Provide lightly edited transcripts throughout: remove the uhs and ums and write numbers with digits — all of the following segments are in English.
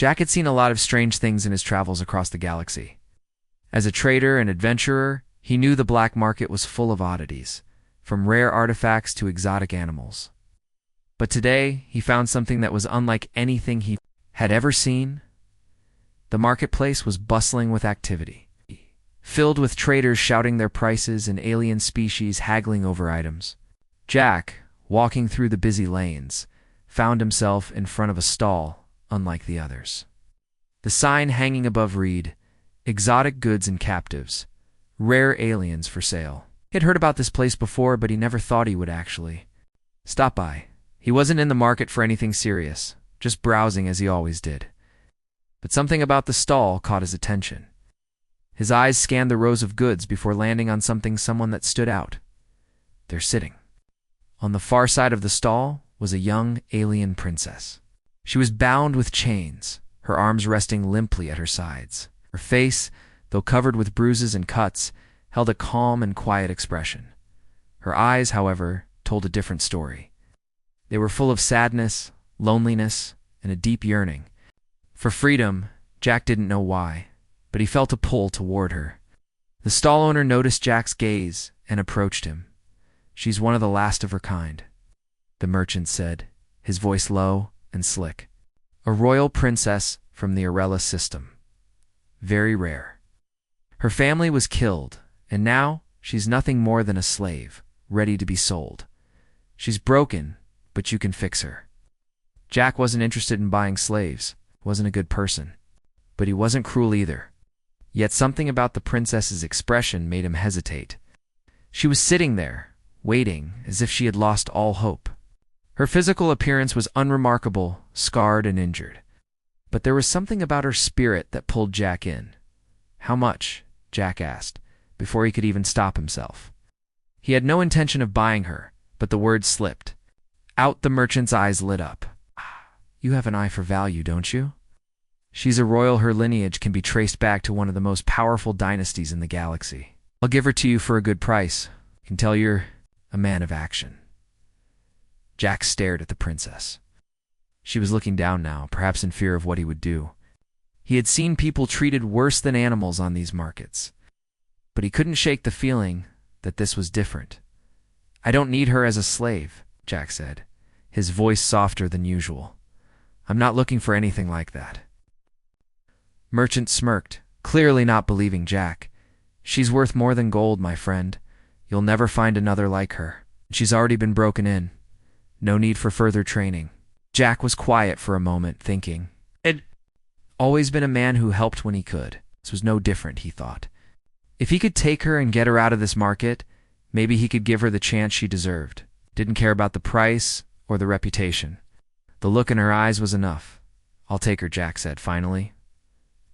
Jack had seen a lot of strange things in his travels across the galaxy. As a trader and adventurer, he knew the black market was full of oddities, from rare artifacts to exotic animals. But today, he found something that was unlike anything he had ever seen. The marketplace was bustling with activity, filled with traders shouting their prices and alien species haggling over items. Jack, walking through the busy lanes, found himself in front of a stall unlike the others. The sign hanging above read, "Exotic goods and captives. Rare aliens for sale." He had heard about this place before, but he never thought he would actually stop by. He wasn't in the market for anything serious, just browsing as he always did. But something about the stall caught his attention. His eyes scanned the rows of goods before landing on someone that stood out. They're sitting. On the far side of the stall was a young alien princess. She was bound with chains, her arms resting limply at her sides. Her face, though covered with bruises and cuts, held a calm and quiet expression. Her eyes, however, told a different story. They were full of sadness, loneliness, and a deep yearning. For freedom, Jack didn't know why, but he felt a pull toward her. The stall owner noticed Jack's gaze and approached him. "She's one of the last of her kind," the merchant said, his voice low and slick. "A royal princess from the Arella system. Very rare. Her family was killed, and now she's nothing more than a slave, ready to be sold. She's broken, but you can fix her." Jack wasn't interested in buying slaves, wasn't a good person, but he wasn't cruel either. Yet something about the princess's expression made him hesitate. She was sitting there, waiting, as if she had lost all hope. Her physical appearance was unremarkable, scarred and injured. But there was something about her spirit that pulled Jack in. "How much?" Jack asked, before he could even stop himself. He had no intention of buying her, but the words slipped. Out the merchant's eyes lit up. "You have an eye for value, don't you? She's a royal. Her lineage can be traced back to one of the most powerful dynasties in the galaxy. I'll give her to you for a good price. I can tell you're a man of action." Jack stared at the princess. She was looking down now, perhaps in fear of what he would do. He had seen people treated worse than animals on these markets. But he couldn't shake the feeling that this was different. "I don't need her as a slave," Jack said, his voice softer than usual. "I'm not looking for anything like that." Merchant smirked, clearly not believing Jack. "She's worth more than gold, my friend. You'll never find another like her. She's already been broken in. No need for further training." Jack was quiet for a moment, thinking. He'd always been a man who helped when he could. This was no different, he thought. If he could take her and get her out of this market, maybe he could give her the chance she deserved. Didn't care about the price or the reputation. The look in her eyes was enough. "I'll take her," Jack said finally.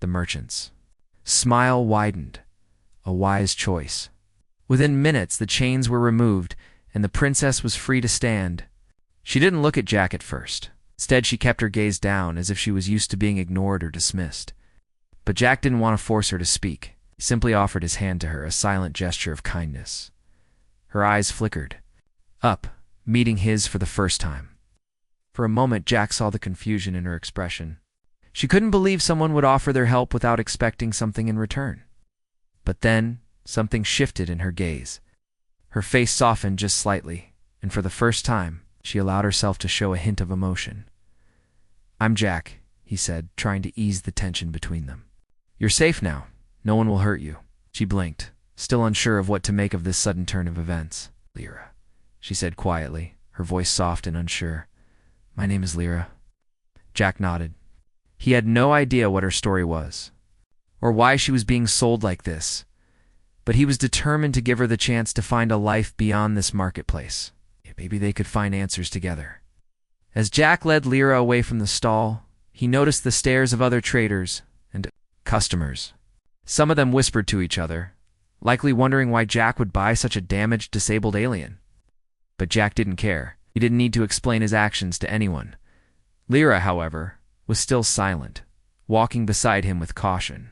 The merchant's smile widened. A wise choice. Within minutes, the chains were removed, and the princess was free to stand. She didn't look at Jack at first. Instead, she kept her gaze down, as if she was used to being ignored or dismissed. But Jack didn't want to force her to speak. He simply offered his hand to her, a silent gesture of kindness. Her eyes flickered up, meeting his for the first time. For a moment, Jack saw the confusion in her expression. She couldn't believe someone would offer their help without expecting something in return. But then, something shifted in her gaze. Her face softened just slightly, and for the first time, she allowed herself to show a hint of emotion. "I'm Jack," he said, trying to ease the tension between them. "You're safe now. No one will hurt you." She blinked, still unsure of what to make of this sudden turn of events. "Lyra," she said quietly, her voice soft and unsure. "My name is Lyra." Jack nodded. He had no idea what her story was, or why she was being sold like this, but he was determined to give her the chance to find a life beyond this marketplace. Maybe they could find answers together. As Jack led Lyra away from the stall, he noticed the stares of other traders and customers. Some of them whispered to each other, likely wondering why Jack would buy such a damaged, disabled alien. But Jack didn't care. He didn't need to explain his actions to anyone. Lyra, however, was still silent, walking beside him with caution.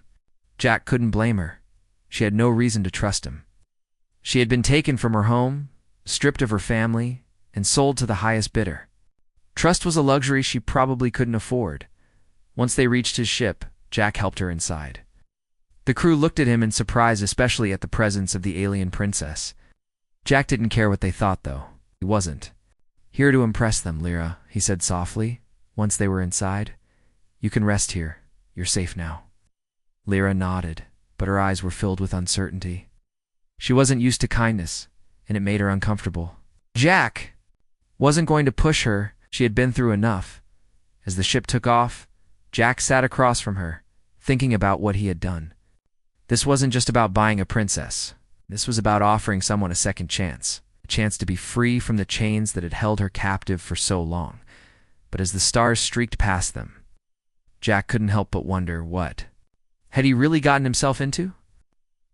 Jack couldn't blame her. She had no reason to trust him. She had been taken from her home, stripped of her family, and sold to the highest bidder. Trust was a luxury she probably couldn't afford. Once they reached his ship, Jack helped her inside. The crew looked at him in surprise, especially at the presence of the alien princess. Jack didn't care what they thought, though. He wasn't here to impress them, Lyra, he said softly, once they were inside. You can rest here. You're safe now. Lyra nodded, but her eyes were filled with uncertainty. She wasn't used to kindness, and it made her uncomfortable. Jack wasn't going to push her. She had been through enough. As the ship took off, Jack sat across from her, thinking about what he had done. This wasn't just about buying a princess. This was about offering someone a second chance, a chance to be free from the chains that had held her captive for so long. But as the stars streaked past them, Jack couldn't help but wonder what had he really gotten himself into?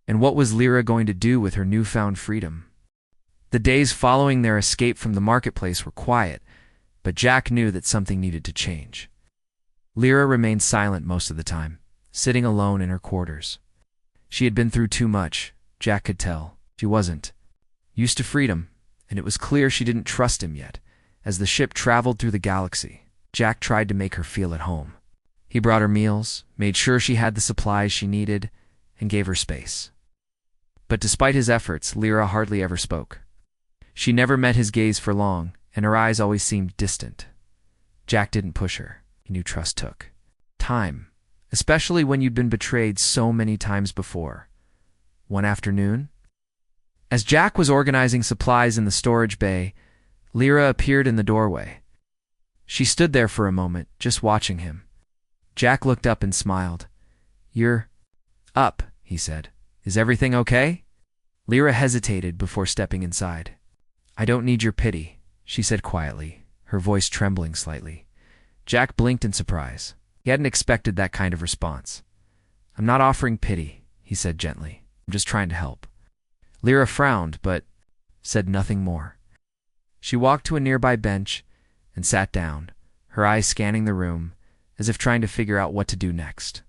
And what was Lyra going to do with her newfound freedom? The days following their escape from the marketplace were quiet, but Jack knew that something needed to change. Lyra remained silent most of the time, sitting alone in her quarters. She had been through too much, Jack could tell. She wasn't used to freedom, and it was clear she didn't trust him yet. As the ship traveled through the galaxy, Jack tried to make her feel at home. He brought her meals, made sure she had the supplies she needed, and gave her space. But despite his efforts, Lyra hardly ever spoke. She never met his gaze for long, and her eyes always seemed distant. Jack didn't push her. He knew trust took time, especially when you'd been betrayed so many times before. One afternoon, as Jack was organizing supplies in the storage bay, Lyra appeared in the doorway. She stood there for a moment, just watching him. Jack looked up and smiled. You're up, he said. Is everything okay? Lyra hesitated before stepping inside. I don't need your pity, she said quietly, her voice trembling slightly. Jack blinked in surprise. He hadn't expected that kind of response. I'm not offering pity, he said gently. I'm just trying to help. Lyra frowned, but said nothing more. She walked to a nearby bench and sat down, her eyes scanning the room, as if trying to figure out what to do next.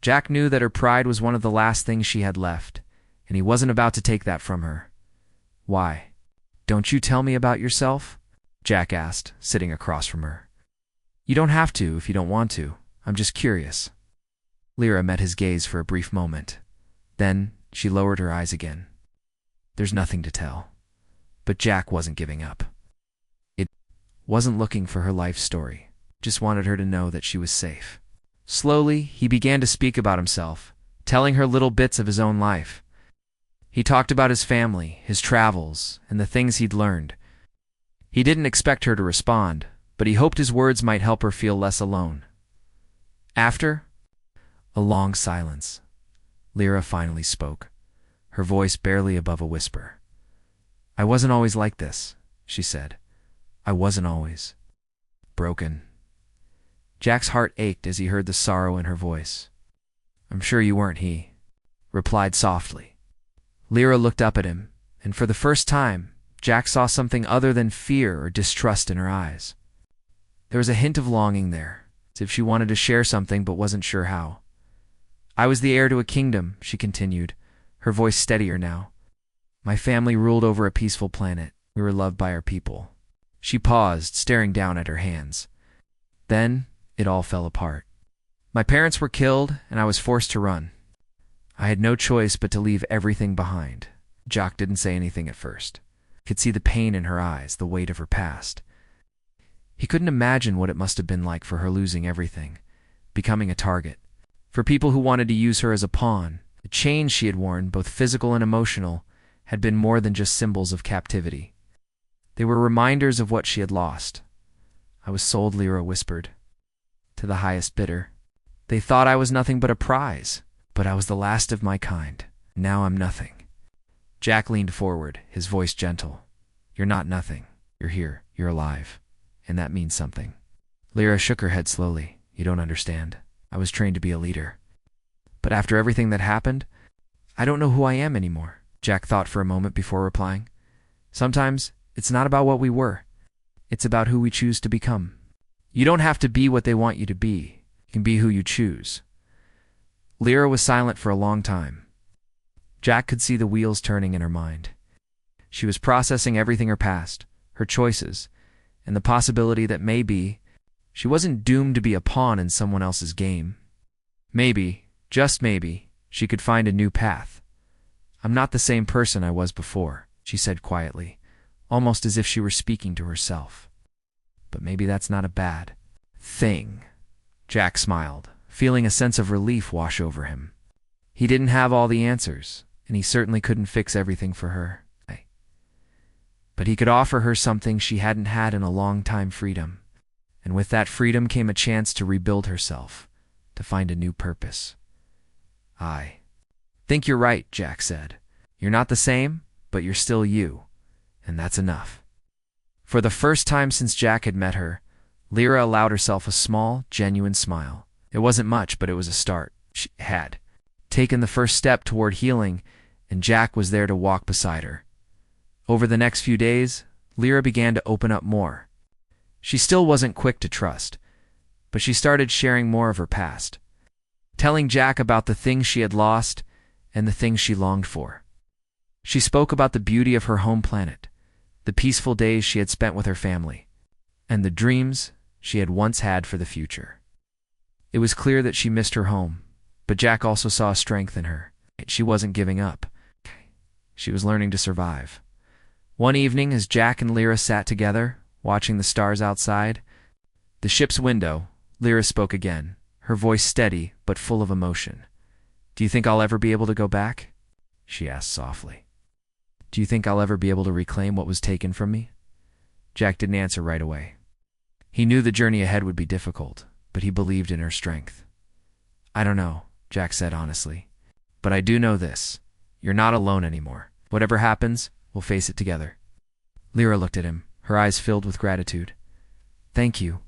Jack knew that her pride was one of the last things she had left, and he wasn't about to take that from her. Why? Don't you tell me about yourself? Jack asked, sitting across from her. You don't have to if you don't want to. I'm just curious. Lyra met his gaze for a brief moment. Then she lowered her eyes again. There's nothing to tell. But Jack wasn't giving up. It wasn't looking for her life story, just wanted her to know that she was safe. Slowly, he began to speak about himself, telling her little bits of his own life. He talked about his family, his travels, and the things he'd learned. He didn't expect her to respond, but he hoped his words might help her feel less alone. After a long silence, Lyra finally spoke, her voice barely above a whisper. I wasn't always like this, she said. I wasn't always broken. Jack's heart ached as he heard the sorrow in her voice. I'm sure you weren't, he replied softly. Lyra looked up at him, and for the first time, Jack saw something other than fear or distrust in her eyes. There was a hint of longing there, as if she wanted to share something but wasn't sure how. I was the heir to a kingdom, she continued, her voice steadier now. My family ruled over a peaceful planet. We were loved by our people. She paused, staring down at her hands. Then it all fell apart. My parents were killed, and I was forced to run. I had no choice but to leave everything behind. Jack didn't say anything at first. He could see the pain in her eyes, the weight of her past. He couldn't imagine what it must have been like for her losing everything, becoming a target. For people who wanted to use her as a pawn, the chains she had worn, both physical and emotional, had been more than just symbols of captivity. They were reminders of what she had lost. I was sold, Lyra whispered, to the highest bidder. They thought I was nothing but a prize, but I was the last of my kind. Now I'm nothing. Jack leaned forward, his voice gentle. You're not nothing. You're here. You're alive. And that means something. Lyra shook her head slowly. You don't understand. I was trained to be a leader. But after everything that happened, I don't know who I am anymore. Jack thought for a moment before replying. Sometimes it's not about what we were. It's about who we choose to become. You don't have to be what they want you to be. You can be who you choose. Lyra was silent for a long time. Jack could see the wheels turning in her mind. She was processing everything her past, her choices, and the possibility that maybe She wasn't doomed to be a pawn in someone else's game. Maybe, just maybe, she could find a new path. "I'm not the same person I was before," she said quietly, almost as if she were speaking to herself. "But maybe that's not a bad thing." Jack smiled, feeling a sense of relief wash over him. He didn't have all the answers, and he certainly couldn't fix everything for her. But he could offer her something she hadn't had in a long time: freedom. And with that freedom came a chance to rebuild herself, to find a new purpose. "I think you're right," Jack said. "You're not the same, but you're still you, and that's enough." For the first time since Jack had met her, Lyra allowed herself a small, genuine smile. It wasn't much, but it was a start. She had taken the first step toward healing, and Jack was there to walk beside her. Over the next few days, Lyra began to open up more. She still wasn't quick to trust, but she started sharing more of her past, telling Jack about the things she had lost and the things she longed for. She spoke about the beauty of her home planet, the peaceful days she had spent with her family, and the dreams she had once had for the future. It was clear that she missed her home, but Jack also saw strength in her. She wasn't giving up. She was learning to survive. One evening, as Jack and Lyra sat together, watching the stars outside the ship's window, Lyra spoke again, her voice steady but full of emotion. "Do you think I'll ever be able to go back?" she asked softly. "Do you think I'll ever be able to reclaim what was taken from me?" Jack didn't answer right away. He knew the journey ahead would be difficult, but he believed in her strength. "I don't know," Jack said honestly. "But I do know this. You're not alone anymore. Whatever happens, we'll face it together." Lyra looked at him, her eyes filled with gratitude. "Thank you,"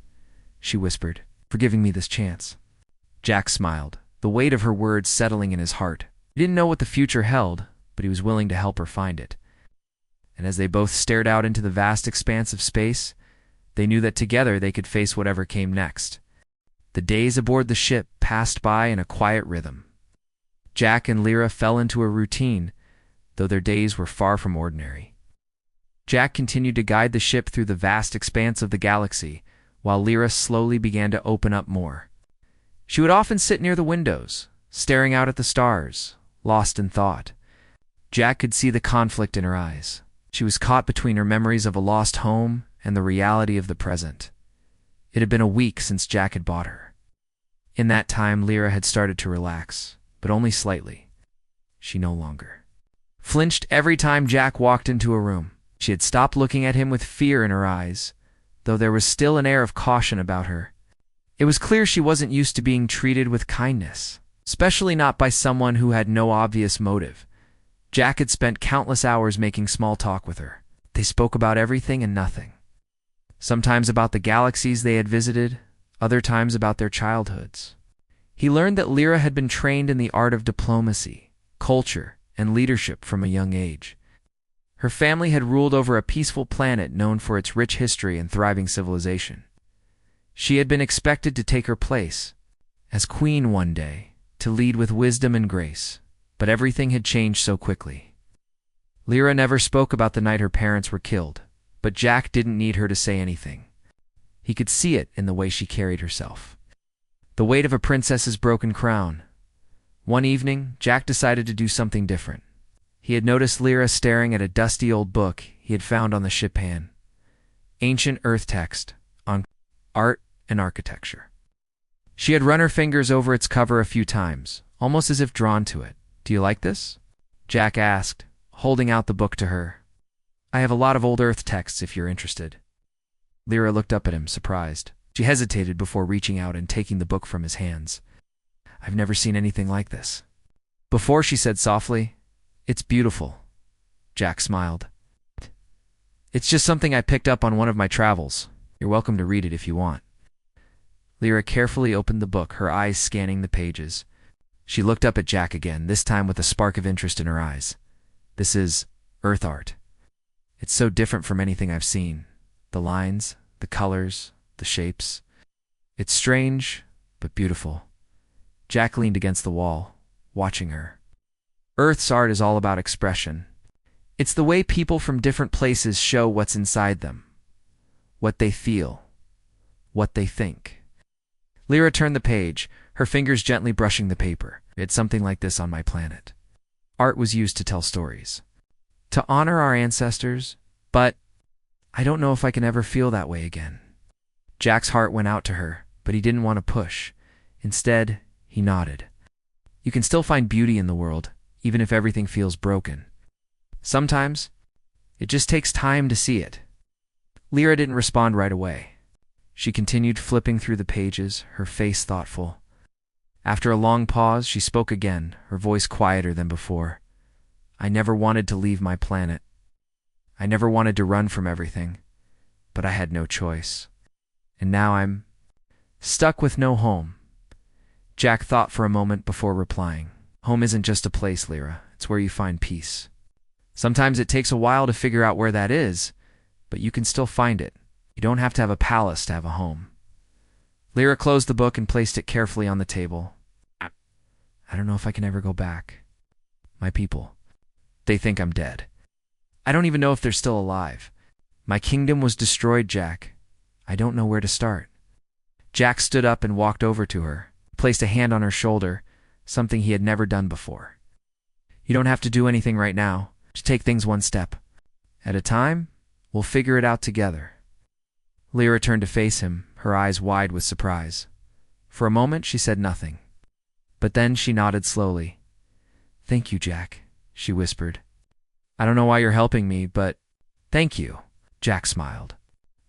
she whispered, "for giving me this chance." Jack smiled, the weight of her words settling in his heart. He didn't know what the future held, but he was willing to help her find it. And as they both stared out into the vast expanse of space, they knew that together they could face whatever came next. The days aboard the ship passed by in a quiet rhythm. Jack and Lyra fell into a routine, though their days were far from ordinary. Jack continued to guide the ship through the vast expanse of the galaxy, while Lyra slowly began to open up more. She would often sit near the windows, staring out at the stars, lost in thought. Jack could see the conflict in her eyes. She was caught between her memories of a lost home and the reality of the present. It had been a week since Jack had bought her. In that time, Lyra had started to relax, but only slightly. She no longer flinched every time Jack walked into a room. She had stopped looking at him with fear in her eyes, though there was still an air of caution about her. It was clear she wasn't used to being treated with kindness, especially not by someone who had no obvious motive. Jack had spent countless hours making small talk with her. They spoke about everything and nothing. Sometimes about the galaxies they had visited, other times about their childhoods. He learned that Lyra had been trained in the art of diplomacy, culture, and leadership from a young age. Her family had ruled over a peaceful planet known for its rich history and thriving civilization. She had been expected to take her place as queen one day, to lead with wisdom and grace, but everything had changed so quickly. Lyra never spoke about the night her parents were killed, but Jack didn't need her to say anything. He could see it in the way she carried herself. The weight of a princess's broken crown. One evening, Jack decided to do something different. He had noticed Lyra staring at a dusty old book he had found on the ship hand. Ancient Earth text on art and architecture. She had run her fingers over its cover a few times, almost as if drawn to it. "Do you like this?" Jack asked, holding out the book to her. "I have a lot of old Earth texts if you're interested." Lyra looked up at him, surprised. She hesitated before reaching out and taking the book from his hands. "I've never seen anything like this before," she said softly. "It's beautiful." Jack smiled. "It's just something I picked up on one of my travels. You're welcome to read it if you want." Lyra carefully opened the book, her eyes scanning the pages. She looked up at Jack again, this time with a spark of interest in her eyes. "This is Earth art. It's so different from anything I've seen. The lines, the colors, the shapes. It's strange, but beautiful." Jack leaned against the wall, watching her. Earth's art is all about expression. It's the way people from different places show what's inside them, what they feel, what they think. Lyra turned the page, her fingers gently brushing the paper. It's something like this on my planet. Art was used to tell stories, to honor our ancestors, but I don't know if I can ever feel that way again. Jack's heart went out to her, but he didn't want to push. Instead, he nodded. You can still find beauty in the world, even if everything feels broken. Sometimes, it just takes time to see it. Lyra didn't respond right away. She continued flipping through the pages, her face thoughtful. After a long pause, she spoke again, her voice quieter than before. I never wanted to leave my planet. I never wanted to run from everything, but I had no choice. And now I'm stuck with no home. Jack thought for a moment before replying. Home isn't just a place, Lyra. It's where you find peace. Sometimes it takes a while to figure out where that is, but you can still find it. You don't have to have a palace to have a home. Lyra closed the book and placed it carefully on the table. I don't know if I can ever go back. My people, they think I'm dead. I don't even know if they're still alive. My kingdom was destroyed, Jack. I don't know where to start. Jack stood up and walked over to her, placed a hand on her shoulder, something he had never done before. You don't have to do anything right now. Just take things one step at a time. We'll figure it out together. Lyra turned to face him, her eyes wide with surprise. For a moment, she said nothing. But then she nodded slowly. Thank you, Jack, she whispered. I don't know why you're helping me, but thank you, Jack smiled.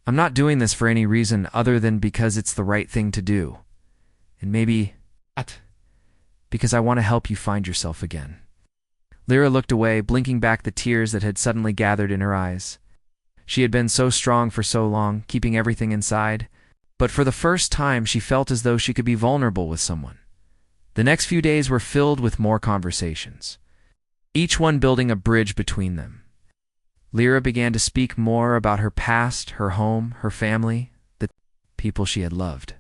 I'm not doing this for any reason other than because it's the right thing to do. And maybe because I want to help you find yourself again. Lyra looked away, blinking back the tears that had suddenly gathered in her eyes. She had been so strong for so long, keeping everything inside, but for the first time she felt as though she could be vulnerable with someone. The next few days were filled with more conversations, each one building a bridge between them. Lyra began to speak more about her past, her home, her family, the people she had loved.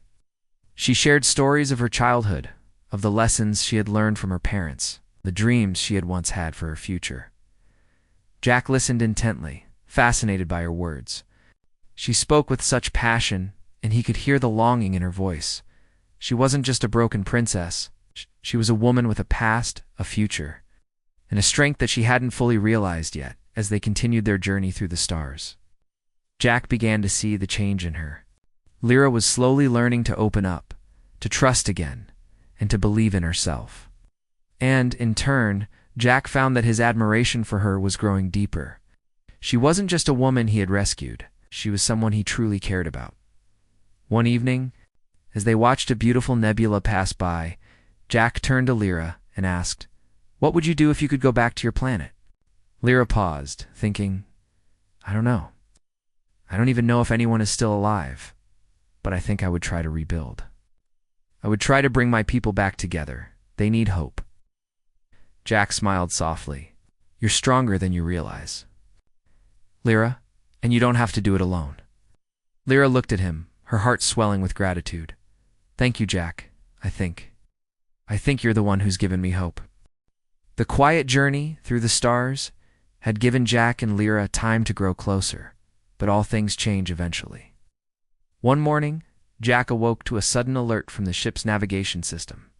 She shared stories of her childhood, of the lessons she had learned from her parents, the dreams she had once had for her future. Jack listened intently, fascinated by her words. She spoke with such passion, and he could hear the longing in her voice. She wasn't just a broken princess. She was a woman with a past, a future, and a strength that she hadn't fully realized yet as they continued their journey through the stars. Jack began to see the change in her. Lyra was slowly learning to open up, to trust again, and to believe in herself. And, in turn, Jack found that his admiration for her was growing deeper. She wasn't just a woman he had rescued. She was someone he truly cared about. One evening, as they watched a beautiful nebula pass by, Jack turned to Lyra and asked, "What would you do if you could go back to your planet?" Lyra paused, thinking, I don't know. I don't even know if anyone is still alive, but I think I would try to rebuild. I would try to bring my people back together. They need hope. Jack smiled softly. You're stronger than you realize, Lyra, and you don't have to do it alone. Lyra looked at him, her heart swelling with gratitude. Thank you, Jack. I think you're the one who's given me hope. The quiet journey through the stars had given Jack and Lyra time to grow closer, but all things change eventually. One morning, Jack awoke to a sudden alert from the ship's navigation system.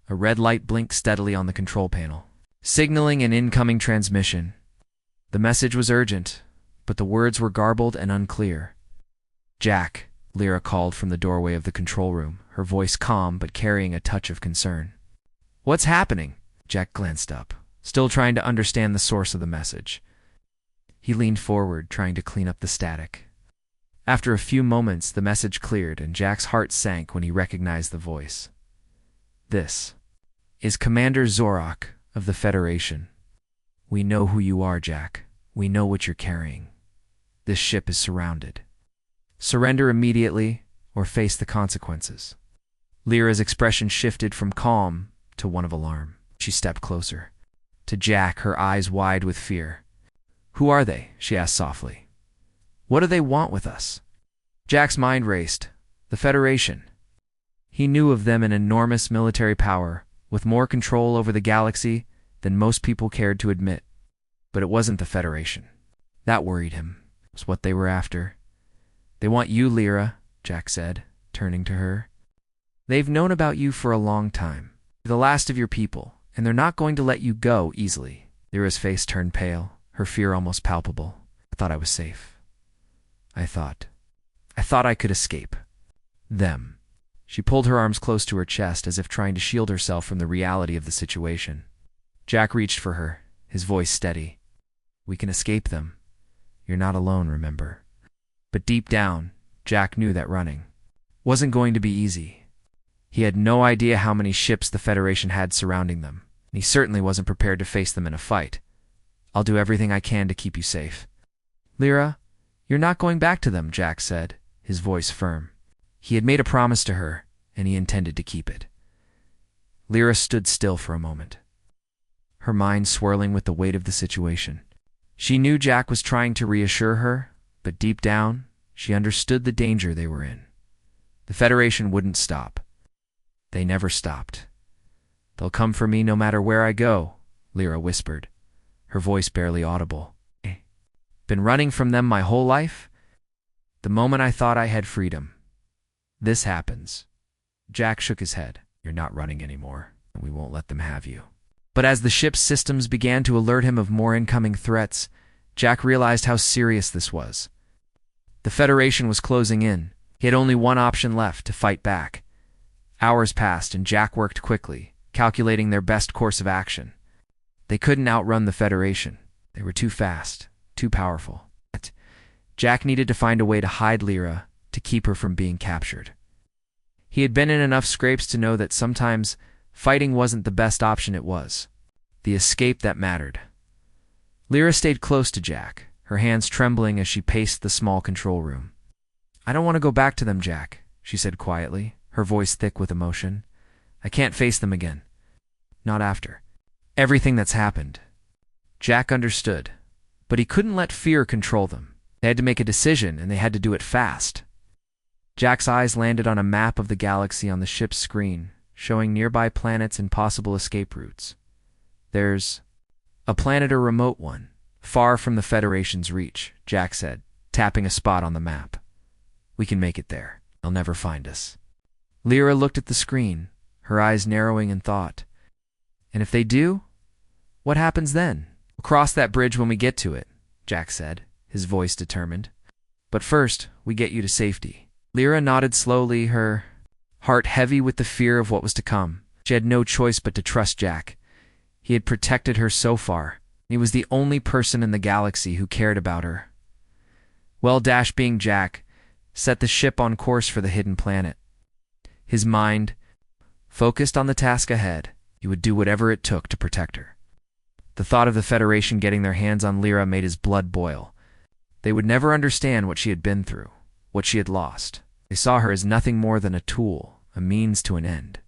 A red light blinked steadily on the control panel, signaling an incoming transmission. The message was urgent, but the words were garbled and unclear. Jack, Lyra called from the doorway of the control room, her voice calm but carrying a touch of concern. What's happening? Jack glanced up, still trying to understand the source of the message. He leaned forward, trying to clean up the static. After a few moments, the message cleared, and Jack's heart sank when he recognized the voice. This is Commander Zorak of the Federation. We know who you are, Jack. We know what you're carrying. This ship is surrounded. Surrender immediately or face the consequences. Lyra's expression shifted from calm to one of alarm. She stepped closer. To Jack, her eyes wide with fear. Who are they? She asked softly. What do they want with us? Jack's mind raced. The Federation. He knew of them an enormous military power, with more control over the galaxy than most people cared to admit. But it wasn't the Federation. That worried him. It was what they were after. They want you, Lyra, Jack said, turning to her. They've known about you for a long time. You're the last of your people, and they're not going to let you go easily. Lyra's face turned pale, her fear almost palpable. I thought I was safe. I thought I could escape. Them. She pulled her arms close to her chest as if trying to shield herself from the reality of the situation. Jack reached for her, his voice steady. We can escape them. You're not alone, remember? But deep down, Jack knew that running wasn't going to be easy. He had no idea how many ships the Federation had surrounding them, and he certainly wasn't prepared to face them in a fight. I'll do everything I can to keep you safe. Lyra, you're not going back to them, Jack said, his voice firm. He had made a promise to her, and he intended to keep it. Lyra stood still for a moment, her mind swirling with the weight of the situation. She knew Jack was trying to reassure her, but deep down, she understood the danger they were in. The Federation wouldn't stop. They never stopped. They'll come for me no matter where I go, Lyra whispered, her voice barely audible. Been running from them my whole life? The moment I thought I had freedom. This happens. Jack shook his head. You're not running anymore, and we won't let them have you. But as the ship's systems began to alert him of more incoming threats, Jack realized how serious this was. The Federation was closing in. He had only one option left, to fight back. Hours passed, and Jack worked quickly, calculating their best course of action. They couldn't outrun the Federation. They were too fast, too powerful. Jack needed to find a way to hide Lyra, to keep her from being captured. He had been in enough scrapes to know that sometimes fighting wasn't the best option. It was the escape that mattered. Lyra stayed close to Jack, her hands trembling as she paced the small control room. I don't want to go back to them, Jack, she said quietly, her voice thick with emotion. I can't face them again. Not after everything that's happened. Jack understood, but he couldn't let fear control them. They had to make a decision, and they had to do it fast. Jack's eyes landed on a map of the galaxy on the ship's screen, showing nearby planets and possible escape routes. There's a planet, a remote one, far from the Federation's reach, Jack said, tapping a spot on the map. We can make it there. They'll never find us. Lyra looked at the screen, her eyes narrowing in thought. And if they do, what happens then? We'll cross that bridge when we get to it, Jack said, his voice determined. But first, we get you to safety. Lyra nodded slowly, her heart heavy with the fear of what was to come. She had no choice but to trust Jack. He had protected her so far. He was the only person in the galaxy who cared about her. Well, being Jack, set the ship on course for the hidden planet. His mind focused on the task ahead. He would do whatever it took to protect her. The thought of the Federation getting their hands on Lyra made his blood boil. They would never understand what she had been through, what she had lost. They saw her as nothing more than a tool, a means to an end.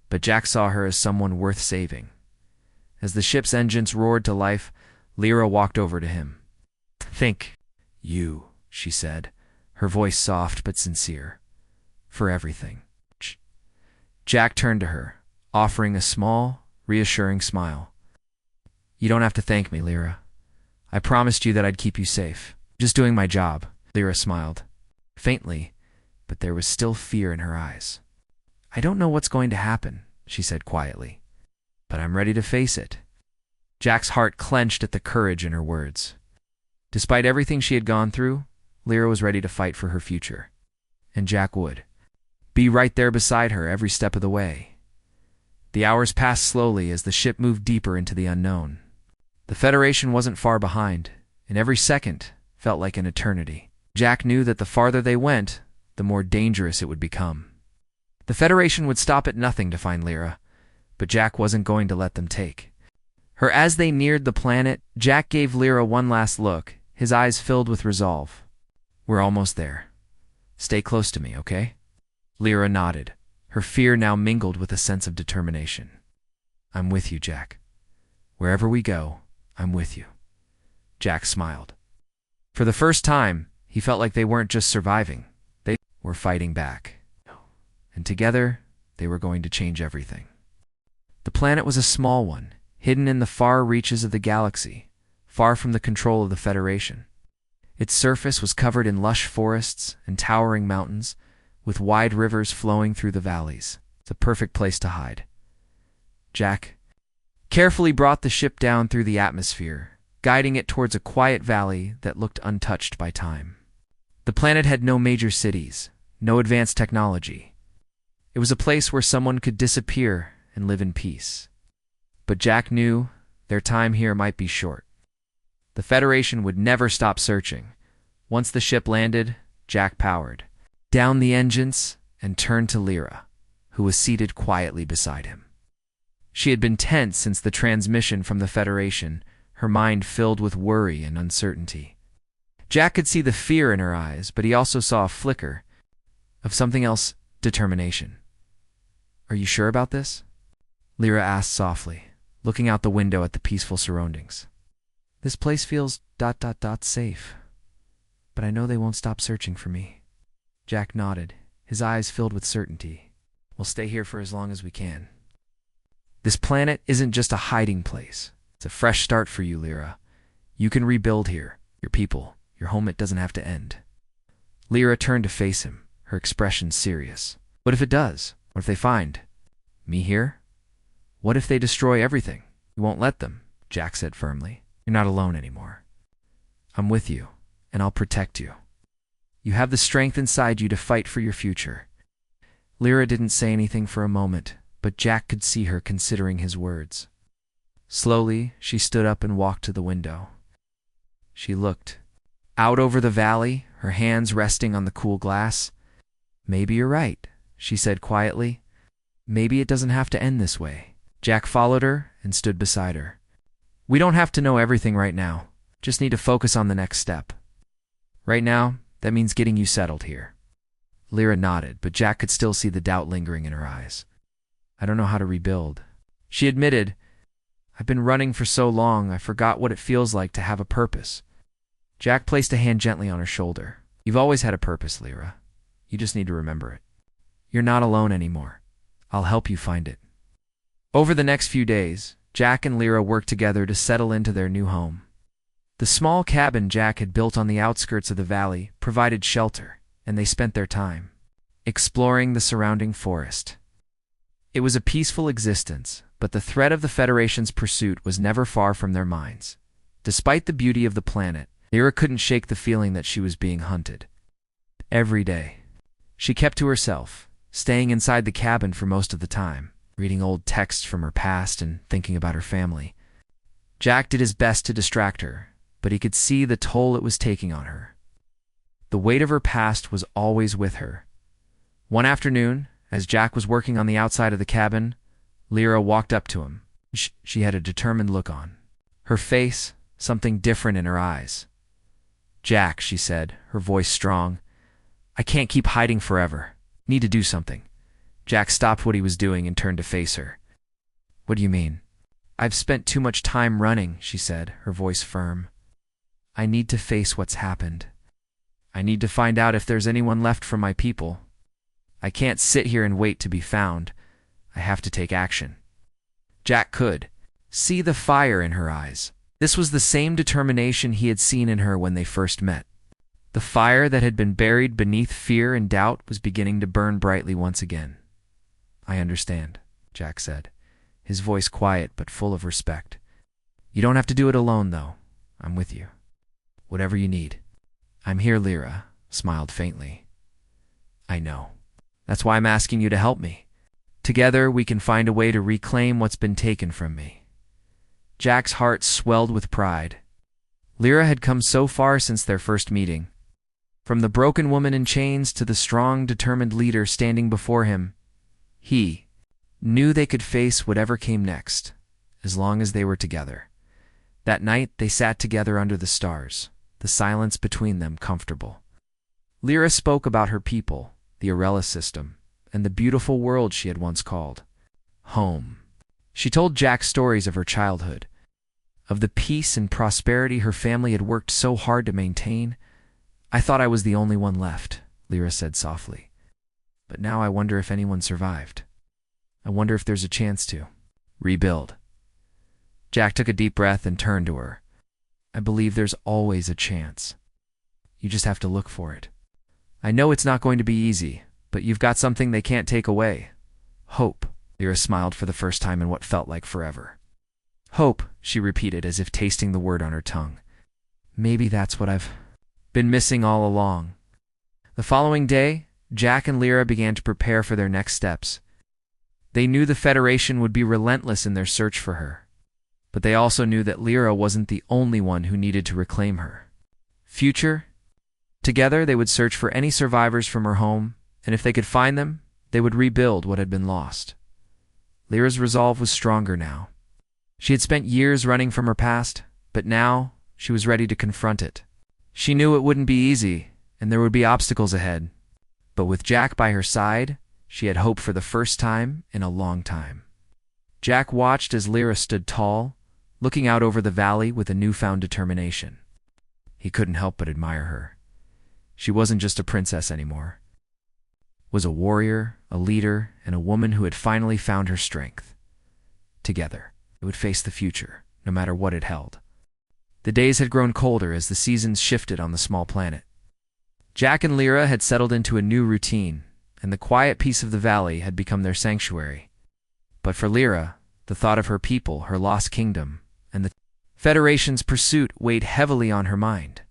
But Jack saw her as someone worth saving. As the ship's engines roared to life, Lyra walked over to him. Thank you, she said, her voice soft but sincere. For everything. Jack turned to her, offering a small, reassuring smile. You don't have to thank me, Lyra. I promised you that I'd keep you safe. Just doing my job. Lyra smiled, faintly, but there was still fear in her eyes. I don't know what's going to happen, she said quietly, but I'm ready to face it. Jack's heart clenched at the courage in her words. Despite everything she had gone through, Lyra was ready to fight for her future. And Jack would be right there beside her every step of the way. The hours passed slowly as the ship moved deeper into the unknown. The Federation wasn't far behind, and every second felt like an eternity. Jack knew that the farther they went, the more dangerous it would become. The Federation would stop at nothing to find Lyra, but Jack wasn't going to let them take her. As they neared the planet, Jack gave Lyra one last look, his eyes filled with resolve. We're almost there. Stay close to me, okay? Lyra nodded, her fear now mingled with a sense of determination. I'm with you, Jack. Wherever we go, I'm with you. Jack smiled. For the first time, he felt like they weren't just surviving. They were fighting back. And together, they were going to change everything. The planet was a small one, hidden in the far reaches of the galaxy, far from the control of the Federation. Its surface was covered in lush forests and towering mountains, with wide rivers flowing through the valleys. It's a perfect place to hide. Jack carefully brought the ship down through the atmosphere, guiding it towards a quiet valley that looked untouched by time. The planet had no major cities, no advanced technology. It was a place where someone could disappear and live in peace. But Jack knew their time here might be short. The Federation would never stop searching. Once the ship landed, Jack powered down the engines and turned to Lyra, who was seated quietly beside him. She had been tense since the transmission from the Federation, her mind filled with worry and uncertainty. Jack could see the fear in her eyes, but he also saw a flicker of something else, determination. "Are you sure about this?" Lyra asked softly, looking out the window at the peaceful surroundings. "This place feels safe, but I know they won't stop searching for me." Jack nodded, his eyes filled with certainty. "We'll stay here for as long as we can. This planet isn't just a hiding place. It's a fresh start for you, Lyra. You can rebuild here, your people, your home. It doesn't have to end." Lyra turned to face him, her expression serious. "What if it does? What if they find me here? What if they destroy everything?" "You won't let them," Jack said firmly. "You're not alone anymore. I'm with you, and I'll protect you. You have the strength inside you to fight for your future." Lyra didn't say anything for a moment, but Jack could see her considering his words. Slowly, she stood up and walked to the window. She looked out over the valley, her hands resting on the cool glass. "Maybe you're right," she said quietly. "Maybe it doesn't have to end this way." Jack followed her and stood beside her. "We don't have to know everything right now. Just need to focus on the next step. Right now, that means getting you settled here." Lyra nodded, but Jack could still see the doubt lingering in her eyes. "I don't know how to rebuild," she admitted. "I've been running for so long, I forgot what it feels like to have a purpose." Jack placed a hand gently on her shoulder. "You've always had a purpose, Lyra. You just need to remember it. You're not alone anymore. I'll help you find it." Over the next few days, Jack and Lyra worked together to settle into their new home. The small cabin Jack had built on the outskirts of the valley provided shelter, and they spent their time exploring the surrounding forest. It was a peaceful existence, but the threat of the Federation's pursuit was never far from their minds. Despite the beauty of the planet, Lyra couldn't shake the feeling that she was being hunted. Every day, she kept to herself, staying inside the cabin for most of the time, reading old texts from her past and thinking about her family. Jack did his best to distract her, but he could see the toll it was taking on her. The weight of her past was always with her. One afternoon, as Jack was working on the outside of the cabin, Lyra walked up to him. She had a determined look on her face, something different in her eyes. "Jack," she said, her voice strong, "I can't keep hiding forever. Need to do something." Jack stopped what he was doing and turned to face her. "What do you mean?" "I've spent too much time running," she said, her voice firm. "I need to face what's happened. I need to find out if there's anyone left from my people. I can't sit here and wait to be found. I have to take action." Jack could see the fire in her eyes. This was the same determination he had seen in her when they first met. The fire that had been buried beneath fear and doubt was beginning to burn brightly once again. "I understand," Jack said, his voice quiet but full of respect. "You don't have to do it alone, though. I'm with you. Whatever you need." "I'm here," Lyra smiled faintly. "I know. That's why I'm asking you to help me. Together, we can find a way to reclaim what's been taken from me." Jack's heart swelled with pride. Lyra had come so far since their first meeting. From the broken woman in chains to the strong, determined leader standing before him, he knew they could face whatever came next, as long as they were together. That night, they sat together under the stars, the silence between them comfortable. Lyra spoke about her people, the Arella system, and the beautiful world she had once called home. She told Jack stories of her childhood, of the peace and prosperity her family had worked so hard to maintain. "I thought I was the only one left," Lyra said softly. "But now I wonder if anyone survived. I wonder if there's a chance to rebuild." Jack took a deep breath and turned to her. "I believe there's always a chance. You just have to look for it. I know it's not going to be easy, but you've got something they can't take away. Hope. Lyra smiled for the first time in what felt like forever. Hope, she repeated as if tasting the word on her tongue. Maybe that's what I've been missing all along. The following day, Jack and Lyra began to prepare for their next steps. They knew the Federation would be relentless in their search for her, but they also knew that Lyra wasn't the only one who needed to reclaim her. Future? Together, they would search for any survivors from her home, and if they could find them, they would rebuild what had been lost. Lyra's resolve was stronger now. She had spent years running from her past, but now she was ready to confront it. She knew it wouldn't be easy, and there would be obstacles ahead. But with Jack by her side, she had hope for the first time in a long time. Jack watched as Lyra stood tall, looking out over the valley with a newfound determination. He couldn't help but admire her. She wasn't just a princess anymore. Was a warrior, a leader, and a woman who had finally found her strength. Together, they would face the future, no matter what it held. The days had grown colder as the seasons shifted on the small planet. Jack and Lyra had settled into a new routine, and the quiet peace of the valley had become their sanctuary. But for Lyra, the thought of her people, her lost kingdom, and the Federation's pursuit weighed heavily on her mind.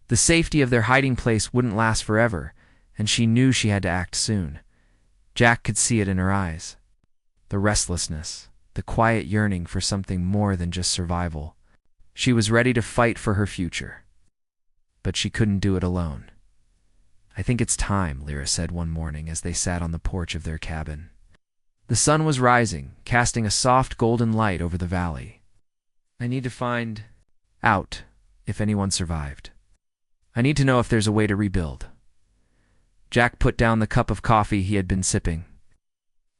The safety of their hiding place wouldn't last forever, and she knew she had to act soon. Jack could see it in her eyes. The restlessness, the quiet yearning for something more than just survival. She was ready to fight for her future. But she couldn't do it alone. I think it's time, Lyra said one morning as they sat on the porch of their cabin. The sun was rising, casting a soft golden light over the valley. I need to find out if anyone survived. I need to know if there's a way to rebuild. Jack put down the cup of coffee he had been sipping.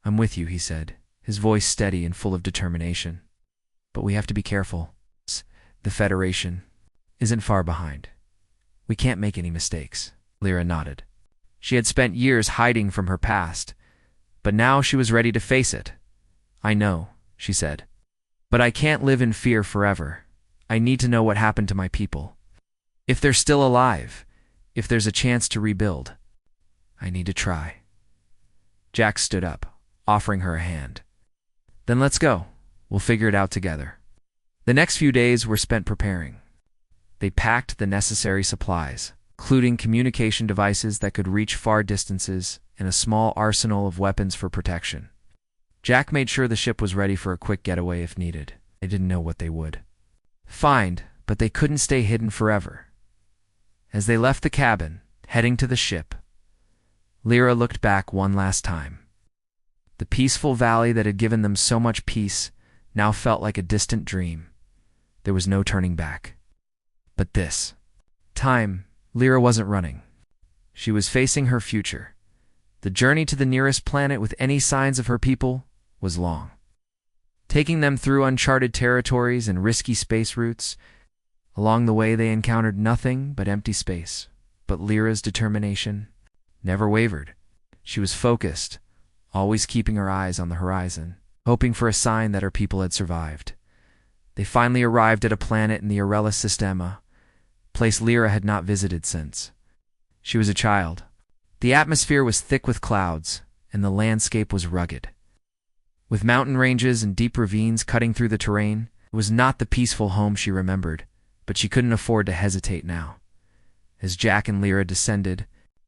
I'm with you, he said, his voice steady and full of determination. But we have to be careful. The Federation isn't far behind. We can't make any mistakes. Lyra nodded. She had spent years hiding from her past, but now she was ready to face it. I know, she said. But I can't live in fear forever. I need to know what happened to my people. If they're still alive, if there's a chance to rebuild, I need to try. Jack stood up, offering her a hand. Then let's go. We'll figure it out together. The next few days were spent preparing. They packed the necessary supplies, including communication devices that could reach far distances and a small arsenal of weapons for protection. Jack made sure the ship was ready for a quick getaway if needed. They didn't know what they would find, but they couldn't stay hidden forever. As they left the cabin, heading to the ship, Lyra looked back one last time. The peaceful valley that had given them so much peace now felt like a distant dream. There was no turning back. But this time, Lyra wasn't running. She was facing her future. The journey to the nearest planet with any signs of her people was long. Taking them through uncharted territories and risky space routes, along the way they encountered nothing but empty space. But Lyra's determination never wavered. She was focused, always keeping her eyes on the horizon, hoping for a sign that her people had survived. They finally arrived at a planet in the Arella Systema, a place Lyra had not visited since. She was a child. The atmosphere was thick with clouds, and the landscape was rugged. With mountain ranges and deep ravines cutting through the terrain, it was not the peaceful home she remembered, but she couldn't afford to hesitate now. As Jack and Lyra descended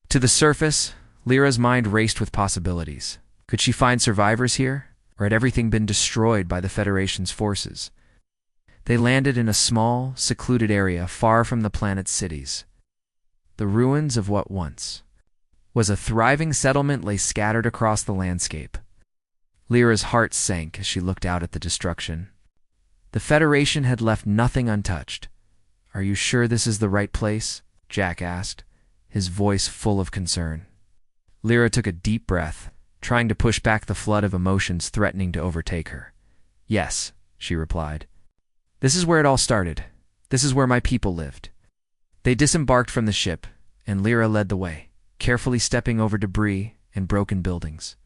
to the surface, Lyra's mind raced with possibilities. Could she find survivors here, or had everything been destroyed by the Federation's forces? They landed in a small, secluded area far from the planet's cities. The ruins of what once was a thriving settlement lay scattered across the landscape. Lyra's heart sank as she looked out at the destruction. The Federation had left nothing untouched. Are you sure this is the right place? Jack asked, his voice full of concern. Lyra took a deep breath, trying to push back the flood of emotions threatening to overtake her. Yes, she replied. This is where it all started. This is where my people lived. They disembarked from the ship, and Lyra led the way, carefully stepping over debris and broken buildings.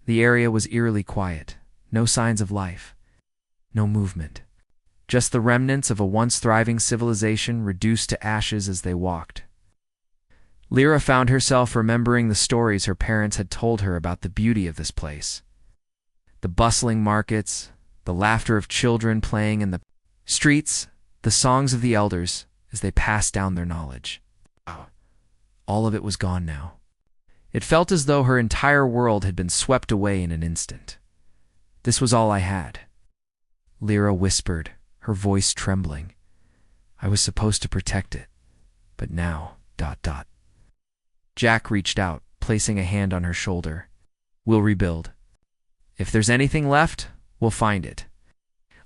The area was eerily quiet, no signs of life, no movement. Just the remnants of a once thriving civilization reduced to ashes as they walked. Lyra found herself remembering the stories her parents had told her about the beauty of this place. The bustling markets, the laughter of children playing in the streets, the songs of the elders as they passed down their knowledge. All of it was gone now. It felt as though her entire world had been swept away in an instant. This was all I had. Lyra whispered, her voice trembling. I was supposed to protect it, but now, ... Jack reached out, placing a hand on her shoulder. We'll rebuild. If there's anything left, we'll find it.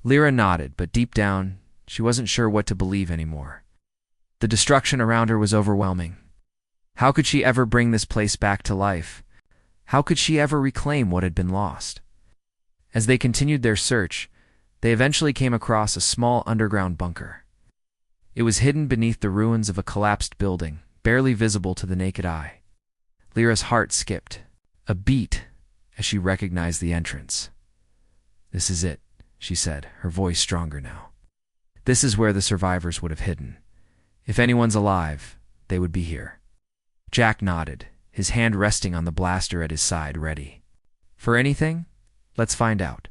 Lyra nodded, but deep down, she wasn't sure what to believe anymore. The destruction around her was overwhelming. How could she ever bring this place back to life? How could she ever reclaim what had been lost? As they continued their search, they eventually came across a small underground bunker. It was hidden beneath the ruins of a collapsed building, barely visible to the naked eye. Lyra's heart skipped a beat as she recognized the entrance. This is it, she said, her voice stronger now. This is where the survivors would have hidden. If anyone's alive, they would be here. Jack nodded, his hand resting on the blaster at his side, ready. For anything? Let's find out.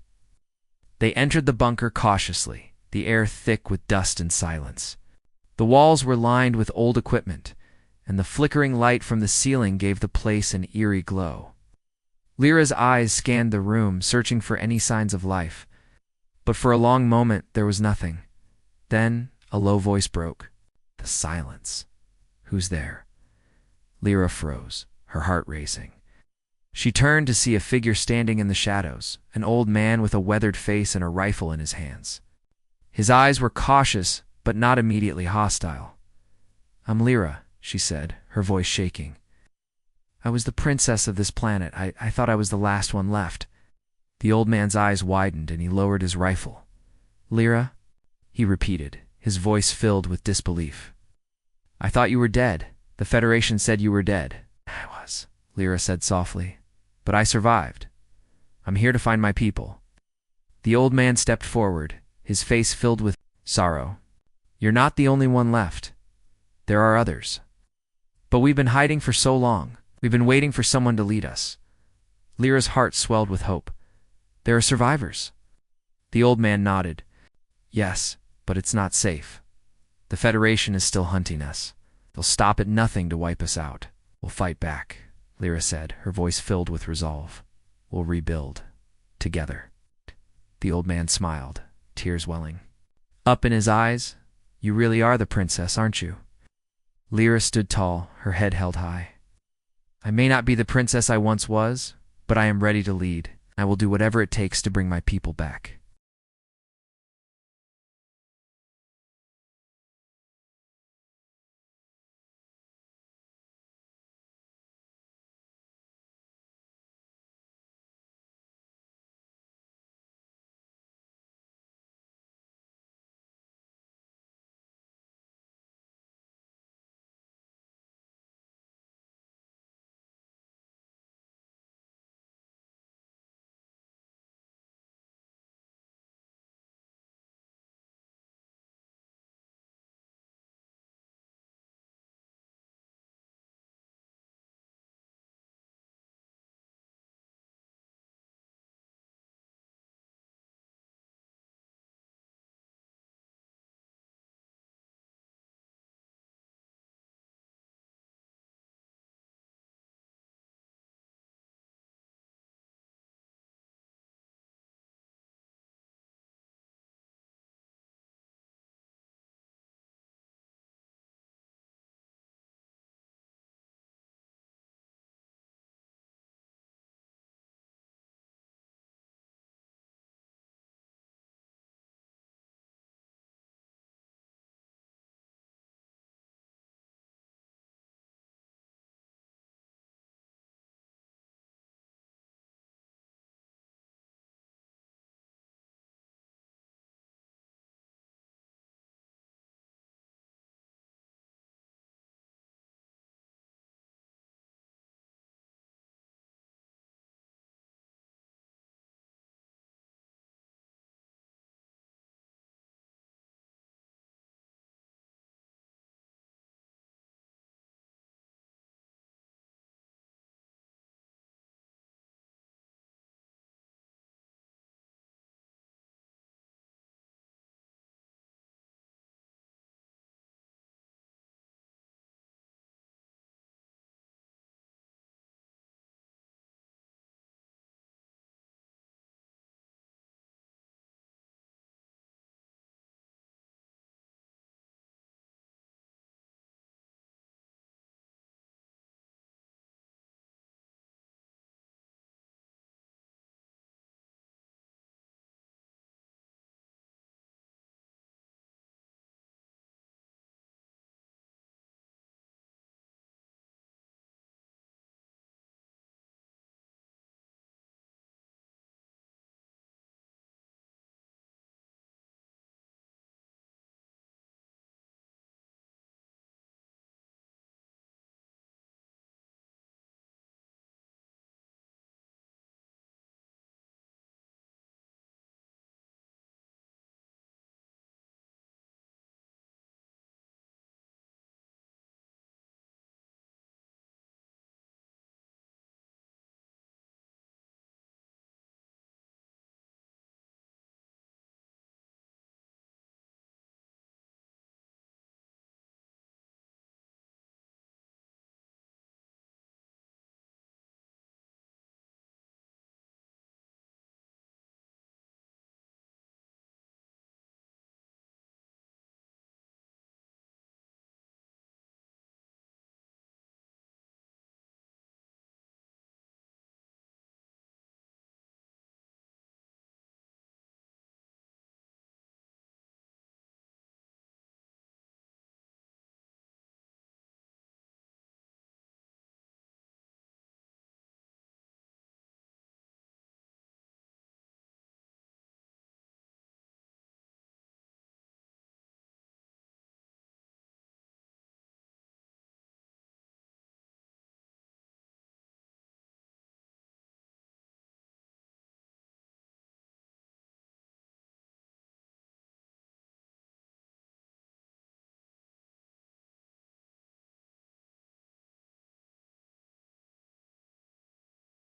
They entered the bunker cautiously, the air thick with dust and silence. The walls were lined with old equipment, and the flickering light from the ceiling gave the place an eerie glow. Lyra's eyes scanned the room, searching for any signs of life. But for a long moment, there was nothing. Then, a low voice broke. The silence. Who's there? Lyra froze, her heart racing. She turned to see a figure standing in the shadows, an old man with a weathered face and a rifle in his hands. His eyes were cautious, but not immediately hostile. I'm Lyra, she said, her voice shaking. I was the princess of this planet. I thought I was the last one left. The old man's eyes widened and he lowered his rifle. Lyra? He repeated, his voice filled with disbelief. I thought you were dead. The Federation said you were dead. I was, Lyra said softly. But I survived. I'm here to find my people. The old man stepped forward, his face filled with sorrow. You're not the only one left. There are others. But we've been hiding for so long. We've been waiting for someone to lead us. Lyra's heart swelled with hope. There are survivors. The old man nodded. Yes, but it's not safe. The Federation is still hunting us. They'll stop at nothing to wipe us out. We'll fight back, Lyra said, her voice filled with resolve. We'll rebuild. Together. The old man smiled, tears welling up in his eyes. You really are the princess, aren't you? Lyra stood tall, her head held high. I may not be the princess I once was, but I am ready to lead. I will do whatever it takes to bring my people back.